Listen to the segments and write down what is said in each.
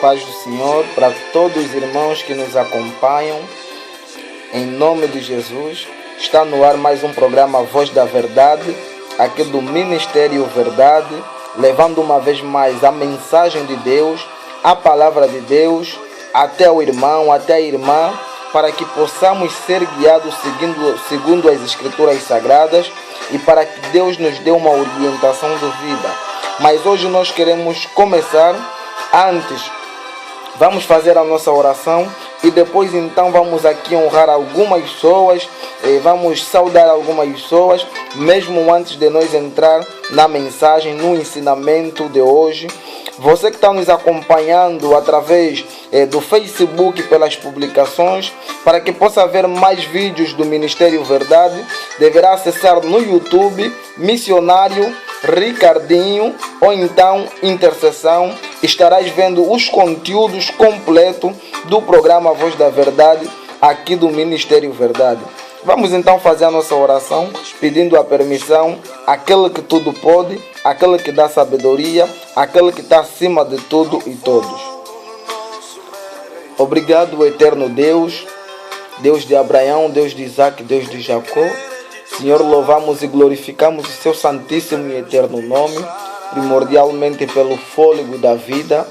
paz do Senhor para todos os irmãos que nos acompanham. Em nome de Jesus, está no ar mais um programa Voz da Verdade, aqui do Ministério Verdade, levando uma vez mais a mensagem de Deus, a palavra de Deus, até o irmão, até a irmã, para que possamos ser guiados segundo as Escrituras Sagradas e para que Deus nos dê uma orientação de vida. Mas hoje nós queremos começar. Antes, vamos fazer a nossa oração e depois então vamos aqui honrar algumas pessoas, vamos saudar algumas pessoas, mesmo antes de nós entrar na mensagem, no ensinamento de hoje. Você que está nos acompanhando através do Facebook, pelas publicações, para que possa ver mais vídeos do Ministério Verdade, deverá acessar no YouTube, Missionário Ricardinho, ou então Intercessão. Estarás vendo os conteúdos completos do programa Voz da Verdade, aqui do Ministério Verdade. Vamos então fazer a nossa oração, pedindo a permissão àquele que tudo pode, àquele que dá sabedoria, àquele que está acima de tudo e todos. Obrigado, eterno Deus, Deus de Abraão, Deus de Isaac, Deus de Jacó. Senhor, louvamos e glorificamos o seu santíssimo e eterno nome, primordialmente pelo fôlego da vida.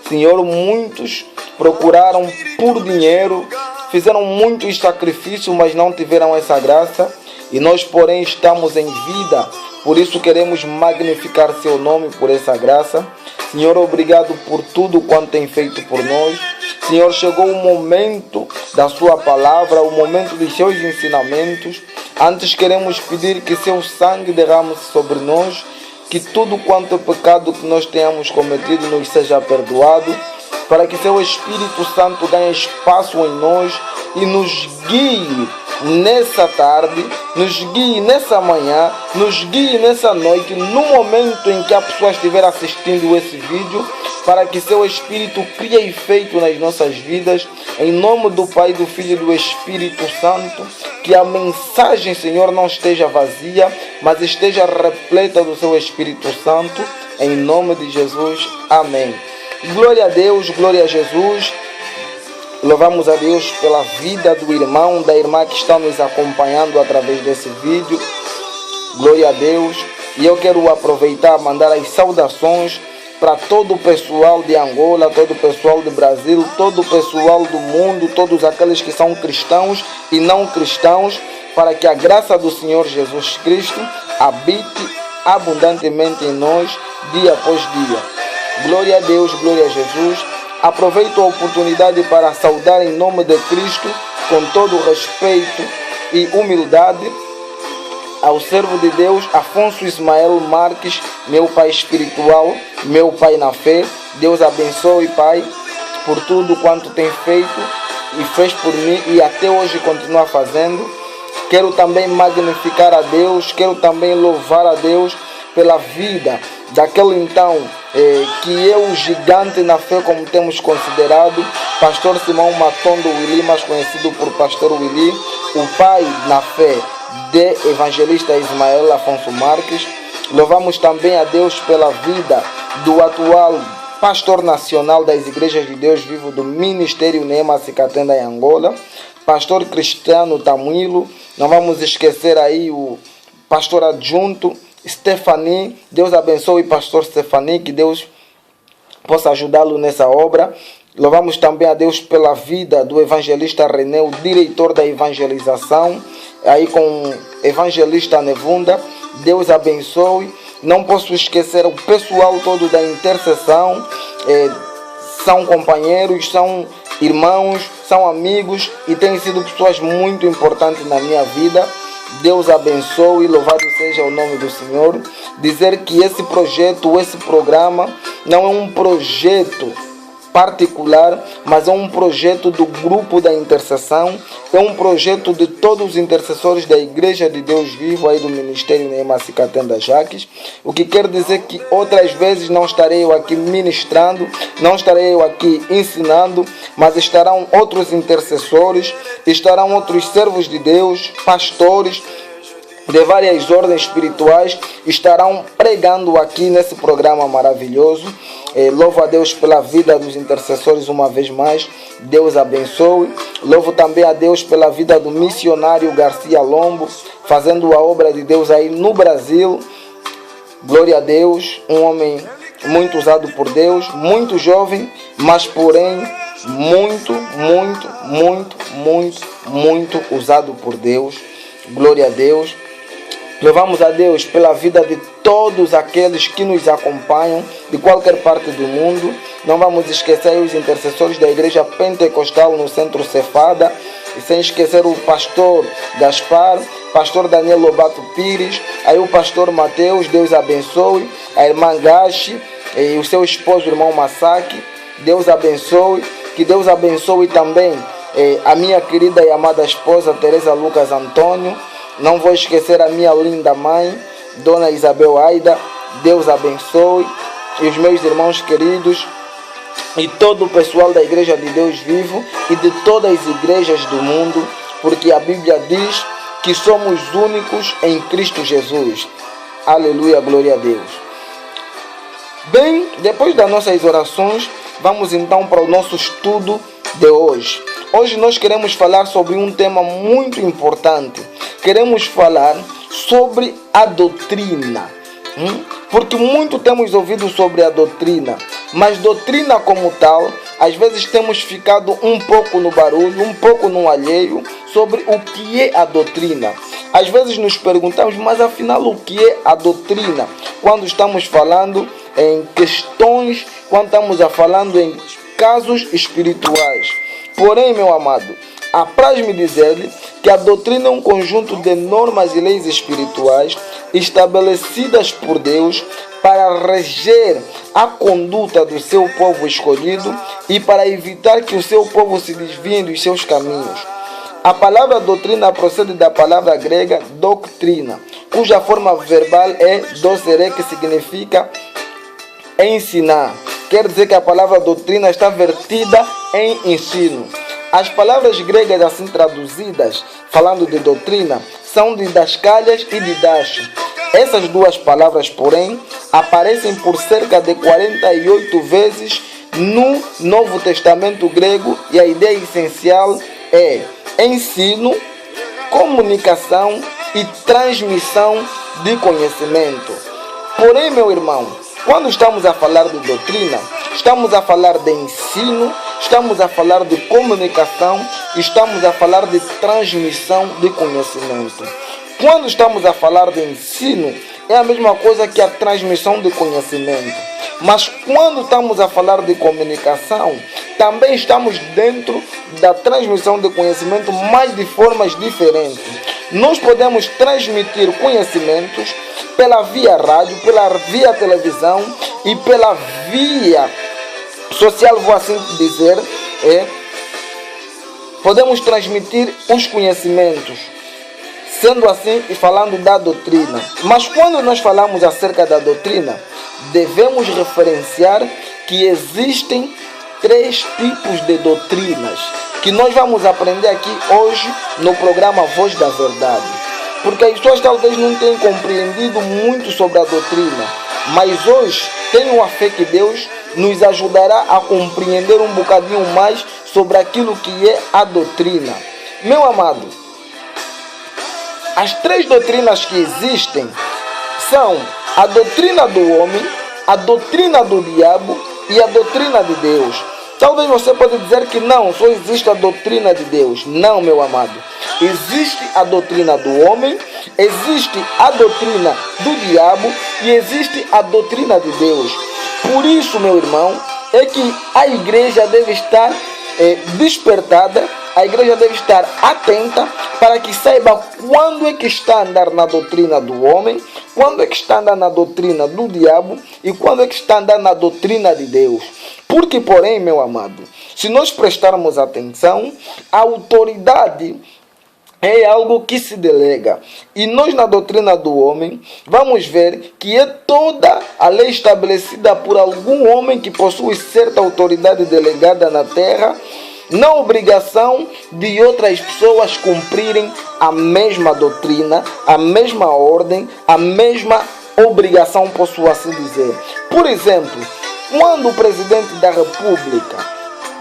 Senhor, muitos procuraram por dinheiro, fizeram muitos sacrifícios, mas não tiveram essa graça. E nós, porém, estamos em vida, por isso queremos magnificar seu nome por essa graça. Senhor, obrigado por tudo quanto tem feito por nós. Senhor, chegou o momento da sua palavra, o momento dos seus ensinamentos. Antes queremos pedir que seu sangue derrame-se sobre nós, que tudo quanto é pecado que nós tenhamos cometido nos seja perdoado, para que seu Espírito Santo ganhe espaço em nós e nos guie nessa tarde, nos guie nessa manhã, nos guie nessa noite, no momento em que a pessoa estiver assistindo esse vídeo, para que seu Espírito crie efeito nas nossas vidas, em nome do Pai, do Filho e do Espírito Santo. Que a mensagem, Senhor, não esteja vazia, mas esteja repleta do seu Espírito Santo, em nome de Jesus. Amém. Glória a Deus, glória a Jesus. Louvamos a Deus pela vida do irmão, da irmã que estão nos acompanhando através desse vídeo. Glória a Deus. E eu quero aproveitar e mandar as saudações para todo o pessoal de Angola, todo o pessoal do Brasil, todo o pessoal do mundo, todos aqueles que são cristãos e não cristãos, para que a graça do Senhor Jesus Cristo habite abundantemente em nós, dia após dia. Glória a Deus, glória a Jesus. Aproveito a oportunidade para saudar em nome de Cristo, com todo o respeito e humildade, ao servo de Deus Afonso Ismael Marques, meu pai espiritual, meu pai na fé. Deus abençoe, Pai, por tudo quanto tem feito e fez por mim e até hoje continua fazendo. Quero também magnificar a Deus, quero também louvar a Deus pela vida daquele então que é o gigante na fé, como temos considerado, pastor Simão Matondo Willi, mais conhecido por pastor Willi, o pai na fé de evangelista Ismael Afonso Marques. Louvamos também a Deus pela vida do atual pastor nacional das Igrejas de Deus Vivo do Ministério Neema Cicatenda em Angola, pastor Cristiano Tamuilo. Não vamos esquecer aí o pastor adjunto Stefani. Deus abençoe o pastor Stefani, que Deus possa ajudá-lo nessa obra. Louvamos também a Deus pela vida do evangelista René, o diretor da evangelização, aí com o evangelista Nevunda. Deus abençoe. Não posso esquecer o pessoal todo da intercessão, são companheiros, são irmãos, são amigos e têm sido pessoas muito importantes na minha vida. Deus abençoe, louvado seja o nome do Senhor. Dizer que esse projeto, esse programa não é um projeto particular, mas é um projeto do grupo da intercessão, é um projeto de todos os intercessores da Igreja de Deus Vivo, aí do Ministério Neema Cicatenda Jaques, o que quer dizer que outras vezes não estarei eu aqui ministrando, não estarei eu aqui ensinando, mas estarão outros intercessores, estarão outros servos de Deus, pastores, de várias ordens espirituais estarão pregando aqui nesse programa maravilhoso. Louvo a Deus pela vida dos intercessores uma vez mais. Deus abençoe. Louvo também a Deus pela vida do missionário Garcia Lombo, fazendo a obra de Deus aí no Brasil. Glória a Deus, um homem muito usado por Deus, muito jovem, mas porém muito usado por Deus. Glória a Deus. Louvamos a Deus pela vida de todos aqueles que nos acompanham de qualquer parte do mundo. Não vamos esquecer os intercessores da Igreja Pentecostal no Centro Cefada, e sem esquecer o pastor Gaspar, pastor Daniel Lobato Pires, aí o pastor Mateus, Deus abençoe, a irmã Gashi e o seu esposo, o irmão Masaki, Deus abençoe, que Deus abençoe também a minha querida e amada esposa Teresa Lucas Antônio. Não vou esquecer a minha linda mãe, Dona Isabel Aida, Deus abençoe, e os meus irmãos queridos, e todo o pessoal da Igreja de Deus Vivo e de todas as igrejas do mundo, porque a Bíblia diz que somos únicos em Cristo Jesus. Aleluia, glória a Deus. Bem, depois das nossas orações, vamos então para o nosso estudo de hoje. Hoje nós queremos falar sobre um tema muito importante. Queremos falar sobre a doutrina. Porque muito temos ouvido sobre a doutrina, mas doutrina como tal, às vezes temos ficado um pouco no barulho, um pouco no alheio sobre o que é a doutrina. Às vezes nos perguntamos, mas afinal o que é a doutrina? Quando estamos falando em questões, quando estamos falando em casos espirituais. Porém, meu amado, apraz-me dizer-lhe que a doutrina é um conjunto de normas e leis espirituais estabelecidas por Deus para reger a conduta do seu povo escolhido e para evitar que o seu povo se desvie dos seus caminhos. A palavra doutrina procede da palavra grega doctrina, cuja forma verbal é docere, que significa ensinar. Quer dizer que a palavra doutrina está vertida em ensino. As palavras gregas assim traduzidas, falando de doutrina, são didascalias e didache. Essas duas palavras, porém, aparecem por cerca de 48 vezes no Novo Testamento grego, e a ideia essencial é ensino, comunicação e transmissão de conhecimento. Porém, meu irmão, quando estamos a falar de doutrina, estamos a falar de ensino, estamos a falar de comunicação, estamos a falar de transmissão de conhecimento. Quando estamos a falar de ensino, é a mesma coisa que a transmissão de conhecimento. Mas quando estamos a falar de comunicação, também estamos dentro da transmissão de conhecimento, mas de formas diferentes. Nós podemos transmitir conhecimentos pela via rádio, pela via televisão e pela via social, vou assim dizer, podemos transmitir os conhecimentos, sendo assim e falando da doutrina. Mas quando nós falamos acerca da doutrina, devemos referenciar que existem 3 tipos de doutrinas que nós vamos aprender aqui hoje no programa Voz da Verdade. Porque as pessoas talvez não tenham compreendido muito sobre a doutrina, mas hoje tenho a fé que Deus nos ajudará a compreender um bocadinho mais sobre aquilo que é a doutrina. Meu amado, as 3 doutrinas que existem são a doutrina do homem, a doutrina do diabo e a doutrina de Deus. Talvez você possa dizer que não, só existe a doutrina de Deus. Não, meu amado. Existe a doutrina do homem, existe a doutrina do diabo e existe a doutrina de Deus. Por isso, meu irmão, é que a igreja deve estar despertada, a igreja deve estar atenta para que saiba quando é que está a andar na doutrina do homem, quando é que está a andar na doutrina do diabo e quando é que está a andar na doutrina de Deus. Porque, porém, meu amado, se nós prestarmos atenção, a autoridade é algo que se delega. E nós, na doutrina do homem, vamos ver que é toda a lei estabelecida por algum homem que possui certa autoridade delegada na terra, na obrigação de outras pessoas cumprirem a mesma doutrina, a mesma ordem, a mesma obrigação, posso assim dizer. Por exemplo, Quando o presidente da República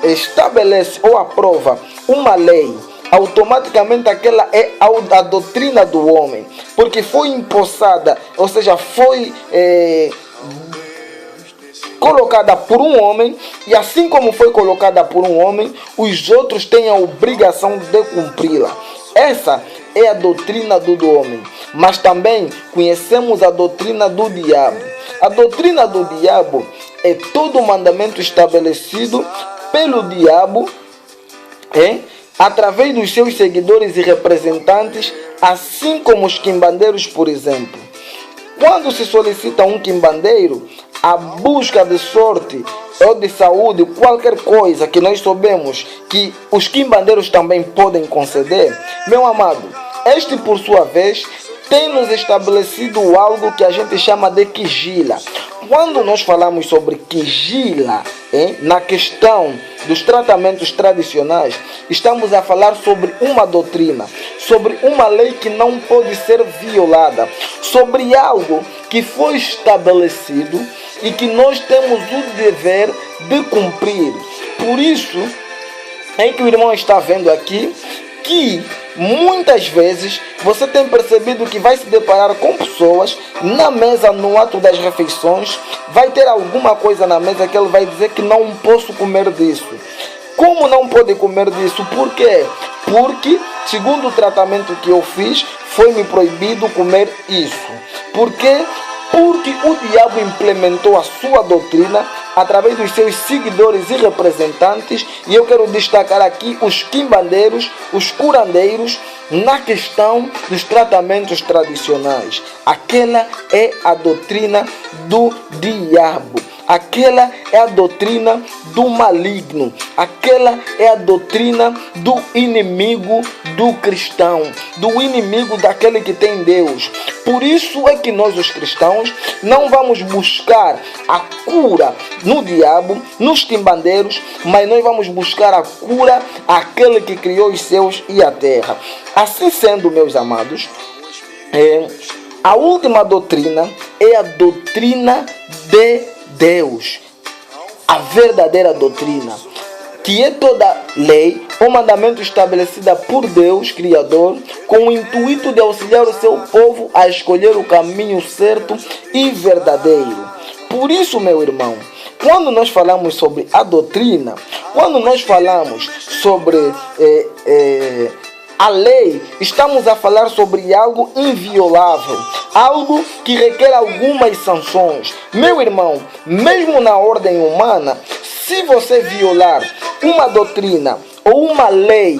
estabelece ou aprova uma lei, automaticamente aquela é a doutrina do homem, porque foi empossada, ou seja, foi colocada por um homem, e assim como foi colocada por um homem, os outros têm a obrigação de cumpri-la. Essa é a doutrina do homem. Mas também conhecemos a doutrina do diabo. A doutrina do diabo é todo o mandamento estabelecido pelo diabo, através dos seus seguidores e representantes, assim como os quimbandeiros, por exemplo. Quando se solicita um quimbandeiro, a busca de sorte ou de saúde, qualquer coisa que nós sabemos que os quimbandeiros também podem conceder, meu amado, este por sua vez tem nos estabelecido algo que a gente chama de quigila. Quando nós falamos sobre quigila, na questão dos tratamentos tradicionais, estamos a falar sobre uma doutrina, sobre uma lei que não pode ser violada, sobre algo que foi estabelecido e que nós temos o dever de cumprir. Por isso, é que o irmão está vendo aqui que muitas vezes você tem percebido que vai se deparar com pessoas na mesa, no ato das refeições, vai ter alguma coisa na mesa que ele vai dizer que não posso comer disso. Como não pode comer disso? Por quê? Porque, segundo o tratamento que eu fiz, foi-me proibido comer isso. Por quê? Porque o diabo implementou a sua doutrina através dos seus seguidores e representantes, e eu quero destacar aqui os quimbandeiros, os curandeiros, na questão dos tratamentos tradicionais. Aquela é a doutrina do diabo. Aquela é a doutrina do maligno. Aquela é a doutrina do inimigo do cristão, do inimigo daquele que tem Deus. Por isso é que nós, os cristãos, não vamos buscar a cura no diabo, nos quimbandeiros, mas nós vamos buscar a cura àquele que criou os céus e a terra. Assim sendo, meus amados, a última doutrina é a doutrina de Deus, a verdadeira doutrina, que é toda lei ou mandamento estabelecida por Deus, Criador, com o intuito de auxiliar o seu povo a escolher o caminho certo e verdadeiro. Por isso, meu irmão, quando nós falamos sobre a doutrina, quando nós falamos sobre a lei, estamos a falar sobre algo inviolável, algo que requer algumas sanções. Meu irmão, mesmo na ordem humana, se você violar uma doutrina ou uma lei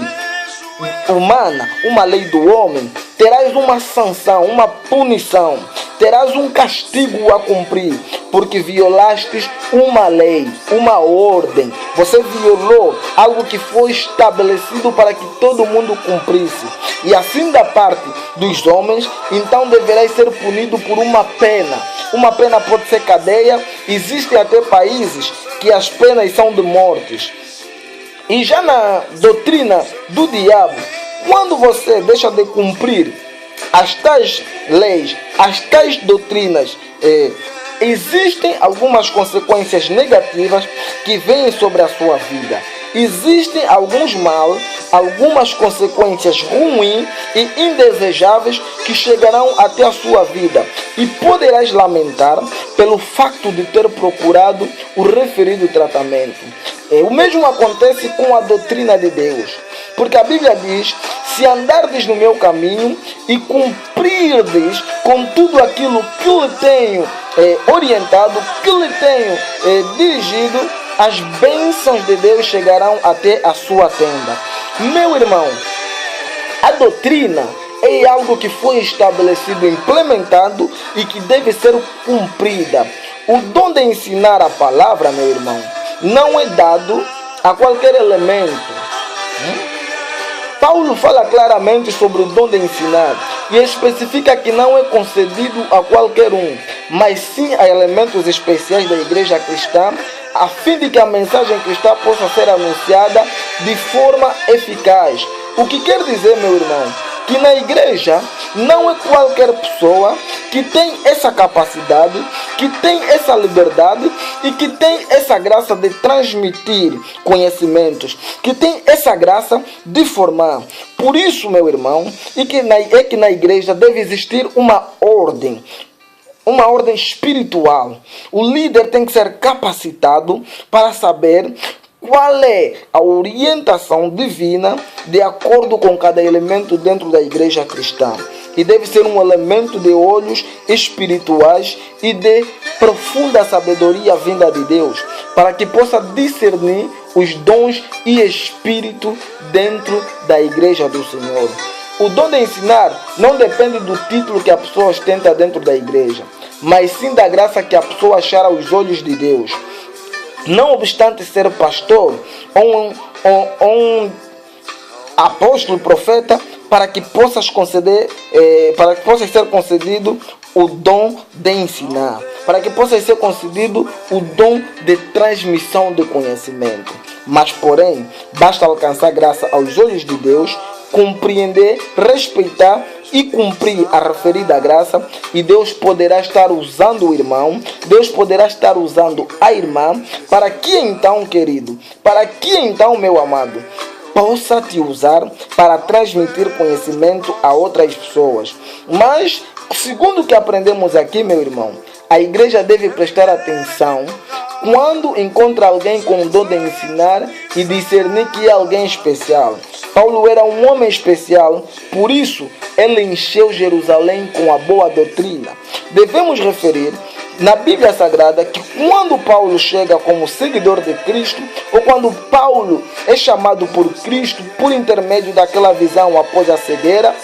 humana, uma lei do homem, terás uma sanção, uma punição, terás um castigo a cumprir, porque violaste uma lei, uma ordem. Você violou algo que foi estabelecido para que todo mundo cumprisse. E assim da parte dos homens, então deverás ser punido por uma pena. Uma pena pode ser cadeia. Existem até países que as penas são de mortes. E já na doutrina do diabo, quando você deixa de cumprir as tais leis, as tais doutrinas, existem algumas consequências negativas que vêm sobre a sua vida. Existem alguns males, algumas consequências ruins e indesejáveis que chegarão até a sua vida, e poderás lamentar pelo facto de ter procurado o referido tratamento. O mesmo acontece com a doutrina de Deus, porque a Bíblia diz: se andardes no meu caminho e cumprirdes com tudo aquilo que lhe tenho orientado, que lhe tenho dirigido, as bênçãos de Deus chegarão até a sua tenda. Meu irmão, a doutrina é algo que foi estabelecido, implementado e que deve ser cumprida. O dom de ensinar a palavra, meu irmão, não é dado a qualquer elemento. Paulo fala claramente sobre o dom de ensinar e especifica que não é concedido a qualquer um, mas sim a elementos especiais da igreja cristã, a fim de que a mensagem cristã possa ser anunciada de forma eficaz. O que quer dizer, meu irmão, que na igreja não é qualquer pessoa que tem essa capacidade, que tem essa liberdade e que tem essa graça de transmitir conhecimentos, que tem essa graça de formar. Por isso, meu irmão, é que na igreja deve existir uma ordem espiritual. O líder tem que ser capacitado para saber qual é a orientação divina de acordo com cada elemento dentro da igreja cristã. E deve ser um elemento de olhos espirituais e de profunda sabedoria vinda de Deus, para que possa discernir os dons e espírito dentro da igreja do Senhor. O dom de ensinar não depende do título que a pessoa ostenta dentro da igreja, mas sim da graça que a pessoa achar aos olhos de Deus. Não obstante ser pastor ou um apóstolo, profeta, para que possa ser concedido o dom de ensinar, para que possa ser concedido o dom de transmissão de conhecimento. Mas, porém, basta alcançar graça aos olhos de Deus, compreender, respeitar e cumprir a referida graça, e Deus poderá estar usando o irmão, Deus poderá estar usando a irmã, para que então, querido, para que então, meu amado, possa te usar para transmitir conhecimento a outras pessoas. Mas, segundo o que aprendemos aqui, meu irmão, a igreja deve prestar atenção quando encontra alguém com o dom de ensinar e discernir que é alguém especial. Paulo era um homem especial, por isso ele encheu Jerusalém com a boa doutrina. Devemos referir na Bíblia Sagrada que quando Paulo chega como seguidor de Cristo, ou quando Paulo é chamado por Cristo por intermédio daquela visão após a cegueira,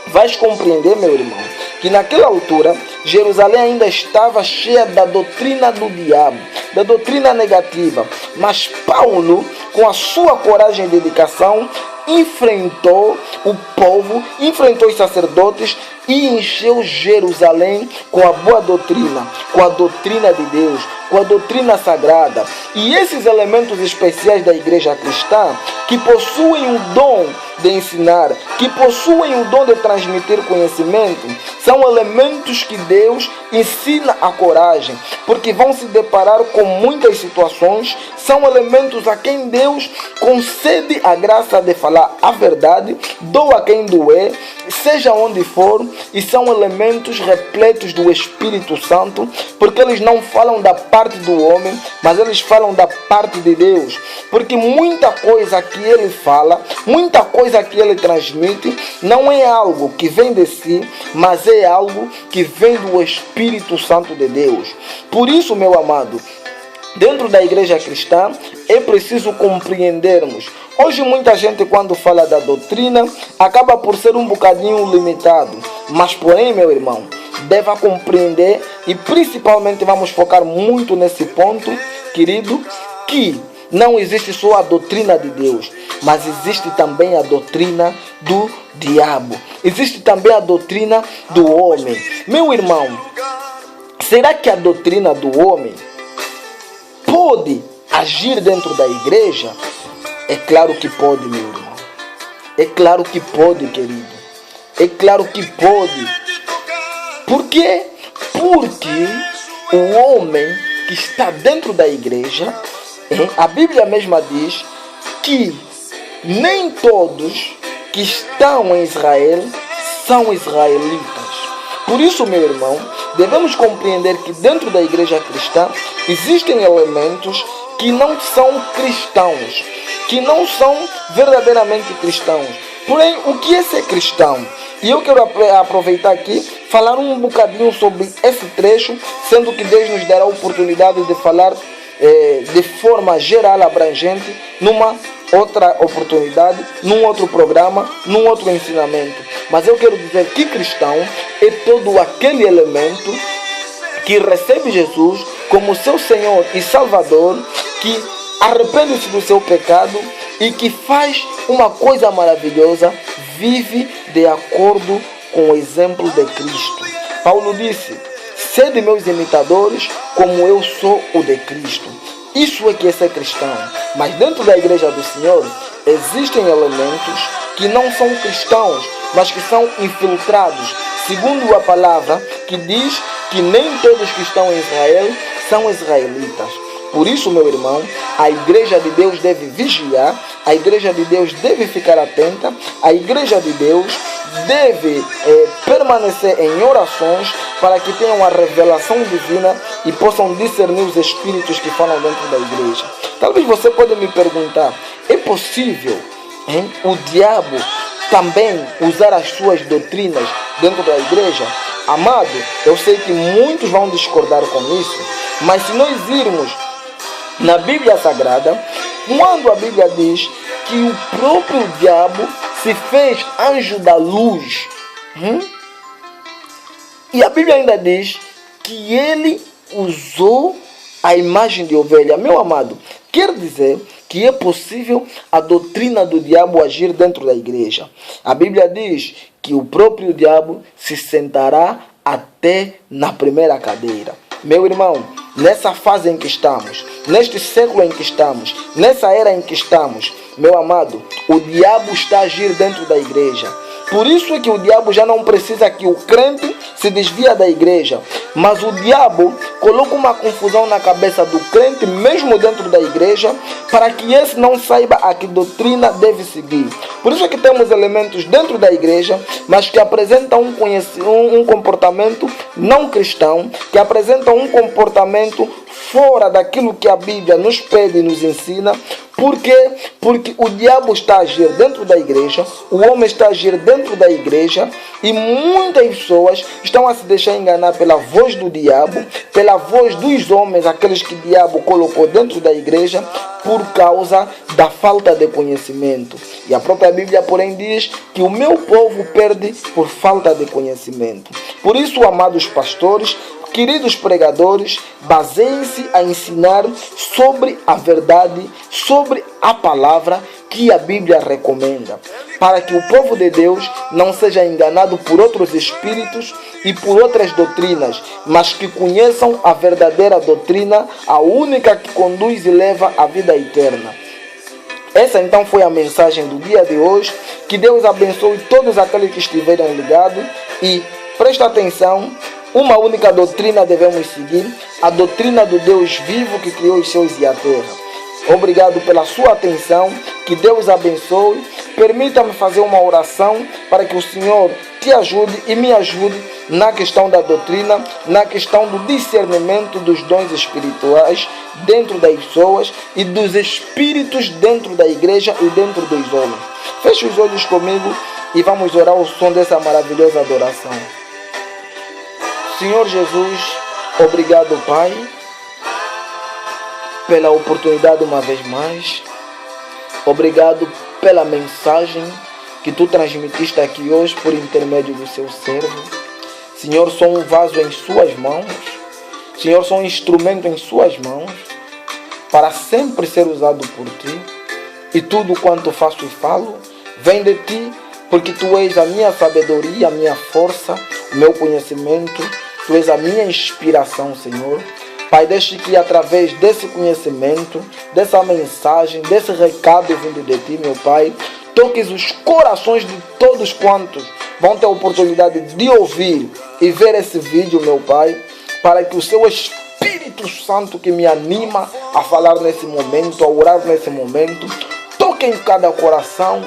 vais compreender, meu irmão, que naquela altura Jerusalém ainda estava cheia da doutrina do diabo, da doutrina negativa. Mas Paulo, com a sua coragem e dedicação, enfrentou o povo, enfrentou os sacerdotes e encheu Jerusalém com a boa doutrina, com a doutrina de Deus, com a doutrina sagrada. E esses elementos especiais da igreja cristã, que possuem o dom de ensinar, que possuem o dom de transmitir conhecimento, são elementos que Deus ensina a coragem, porque vão se deparar com muitas situações. São elementos a quem Deus concede a graça de falar a verdade, doa quem doer, seja onde for, e são elementos repletos do Espírito Santo, porque eles não falam da parte do homem, mas eles falam da parte de Deus, porque muita coisa que ele fala, muita coisa que ele transmite, não é algo que vem de si, mas é algo que vem do Espírito Santo de Deus. Por isso, meu amado, dentro da igreja cristã é preciso compreendermos. Hoje muita gente, quando fala da doutrina, acaba por ser um bocadinho limitado. Mas porém, meu irmão, deva compreender, e principalmente vamos focar muito nesse ponto, querido, que não existe só a doutrina de Deus, mas existe também a doutrina do diabo. Existe também a doutrina do homem. Meu irmão, será que a doutrina do homem pode agir dentro da igreja? É claro que pode, meu irmão. É claro que pode, querido. É claro que pode. Por quê? Porque o homem que está dentro da igreja, a Bíblia mesma diz que nem todos que estão em Israel são israelitas. Por isso, meu irmão, devemos compreender que dentro da igreja cristã existem elementos que não são cristãos, que não são verdadeiramente cristãos. Porém, o que é ser cristão? E eu quero aproveitar aqui, falar um bocadinho sobre esse trecho, sendo que Deus nos dará a oportunidade de falar de forma geral, abrangente, numa outra oportunidade, num outro programa, num outro ensinamento. Mas eu quero dizer que cristão é todo aquele elemento que recebe Jesus como seu Senhor e Salvador, que arrepende-se do seu pecado e que faz uma coisa maravilhosa, vive de acordo com o exemplo de Cristo. Paulo disse: sede meus imitadores, como eu sou o de Cristo. Isso é que é ser cristão. Mas dentro da igreja do Senhor existem elementos que não são cristãos, mas que são infiltrados, segundo a palavra que diz que nem todos que estão em Israel são israelitas. Por isso, meu irmão, a igreja de Deus deve vigiar, a igreja de Deus deve ficar atenta, a igreja de Deus deve permanecer em orações para que tenham a revelação divina e possam discernir os espíritos que falam dentro da igreja. Talvez você pode me perguntar, é possível o diabo também usar as suas doutrinas dentro da igreja? Amado, eu sei que muitos vão discordar com isso, mas se nós irmos na Bíblia Sagrada, quando a Bíblia diz que o próprio diabo se fez anjo da luz, e a Bíblia ainda diz que ele usou a imagem de ovelha. Meu amado, quer dizer que é possível a doutrina do diabo agir dentro da igreja. A Bíblia diz que o próprio diabo se sentará até na primeira cadeira. Meu irmão, nessa fase em que estamos, neste século em que estamos, nessa era em que estamos, meu amado, o diabo está a agir dentro da igreja. Por isso é que o diabo já não precisa que o crente se desvia da igreja, mas o diabo coloca uma confusão na cabeça do crente, mesmo dentro da igreja, para que esse não saiba a que doutrina deve seguir. Por isso é que temos elementos dentro da igreja, mas que apresentam um comportamento não cristão, que apresentam um comportamento fora daquilo que a Bíblia nos pede e nos ensina. Por quê? Porque o diabo está a agir dentro da igreja, o homem está a agir dentro da igreja, e muitas pessoas estão a se deixar enganar pela voz do diabo, pela voz dos homens, aqueles que o diabo colocou dentro da igreja, por causa da falta de conhecimento. E a própria Bíblia, porém, diz que o meu povo perde por falta de conhecimento. Por isso, amados pastores, queridos pregadores, baseiem-se a ensinar sobre a verdade, sobre a palavra que a Bíblia recomenda, para que o povo de Deus não seja enganado por outros espíritos e por outras doutrinas, mas que conheçam a verdadeira doutrina, a única que conduz e leva à vida eterna. Essa então foi a mensagem do dia de hoje. Que Deus abençoe todos aqueles que estiveram ligados e presta atenção. Uma única doutrina devemos seguir, a doutrina do Deus vivo que criou os céus e a terra. Obrigado pela sua atenção, que Deus abençoe. Permita-me fazer uma oração para que o Senhor te ajude e me ajude na questão da doutrina, na questão do discernimento dos dons espirituais dentro das pessoas e dos espíritos dentro da igreja e dentro dos homens. Feche os olhos comigo e vamos orar ao som dessa maravilhosa adoração. Senhor Jesus, obrigado, Pai, pela oportunidade uma vez mais. Obrigado pela mensagem que Tu transmitiste aqui hoje por intermédio do Seu servo. Senhor, sou um vaso em Suas mãos. Senhor, sou um instrumento em Suas mãos para sempre ser usado por Ti. E tudo quanto faço e falo vem de Ti, porque Tu és a minha sabedoria, a minha força, o meu conhecimento. Tu és a minha inspiração, Senhor. Pai, deixe que através desse conhecimento, dessa mensagem, desse recado vindo de Ti, meu Pai, toques os corações de todos quantos vão ter a oportunidade de ouvir e ver esse vídeo, meu Pai, para que o Seu Espírito Santo que me anima a falar nesse momento, a orar nesse momento, toque em cada coração,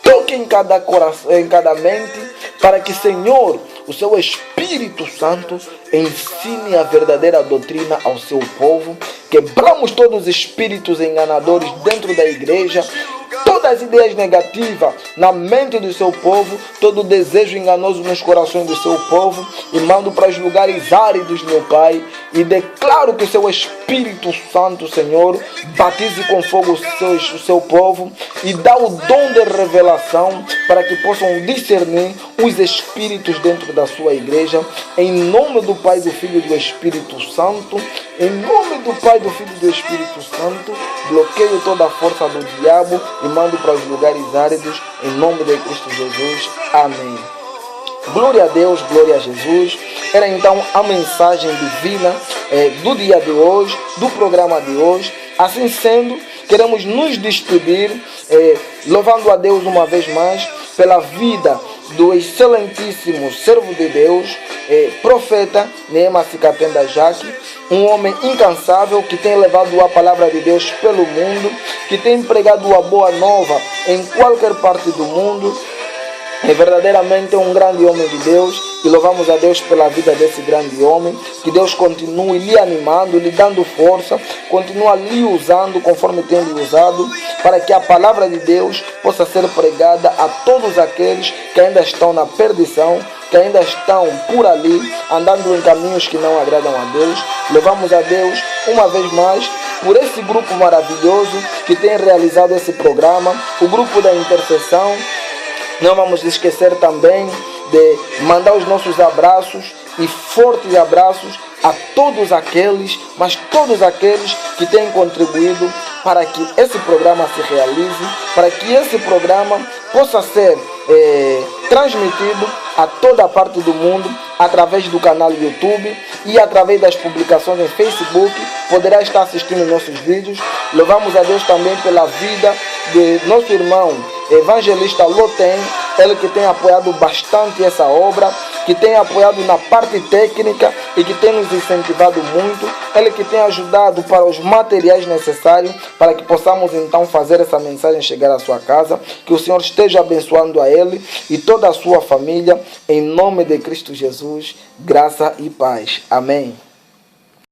toque em cada mente, para que, Senhor, o Seu Espírito Santo ensine a verdadeira doutrina ao Seu povo. Quebramos todos os espíritos enganadores dentro da igreja, todas as ideias negativas na mente do Seu povo, todo desejo enganoso nos corações do Seu povo, e mando para os lugares áridos, meu Pai, e declaro que o Seu Espírito Santo, Senhor, batize com fogo o Seu povo e dá o dom de revelação para que possam discernir os espíritos dentro da Sua igreja. Em nome do Pai, do Filho e do Espírito Santo, em nome do Pai, do Filho e do Espírito Santo, bloqueio toda a força do diabo e mando para os lugares áridos, em nome de Cristo Jesus. Amém. Glória a Deus, glória a Jesus. Era então a mensagem divina do dia de hoje, do programa de hoje. Assim sendo, queremos nos despedir, louvando a Deus uma vez mais pela vida do excelentíssimo servo de Deus, profeta Neema Cicatenda Jaque, um homem incansável que tem levado a palavra de Deus pelo mundo, que tem pregado a boa nova em qualquer parte do mundo. É verdadeiramente um grande homem de Deus e louvamos a Deus pela vida desse grande homem. Que Deus continue lhe animando, lhe dando força, continua lhe usando conforme tem lhe usado, para que a palavra de Deus possa ser pregada a todos aqueles que ainda estão na perdição, que ainda estão por ali, andando em caminhos que não agradam a Deus. Louvamos a Deus uma vez mais por esse grupo maravilhoso que tem realizado esse programa, o grupo da intercessão. Não vamos esquecer também de mandar os nossos abraços e fortes abraços a todos aqueles, mas todos aqueles que têm contribuído para que esse programa se realize, para que esse programa possa ser transmitido a toda a parte do mundo, através do canal YouTube e através das publicações em Facebook. Poderá estar assistindo nossos vídeos. Louvamos a Deus também pela vida de nosso irmão evangelista Lotem, ele que tem apoiado bastante essa obra, que tem apoiado na parte técnica e que tem nos incentivado muito, ele que tem ajudado para os materiais necessários para que possamos então fazer essa mensagem chegar à sua casa. Que o Senhor esteja abençoando a ele e toda a sua família, em nome de Cristo Jesus, graça e paz. Amém.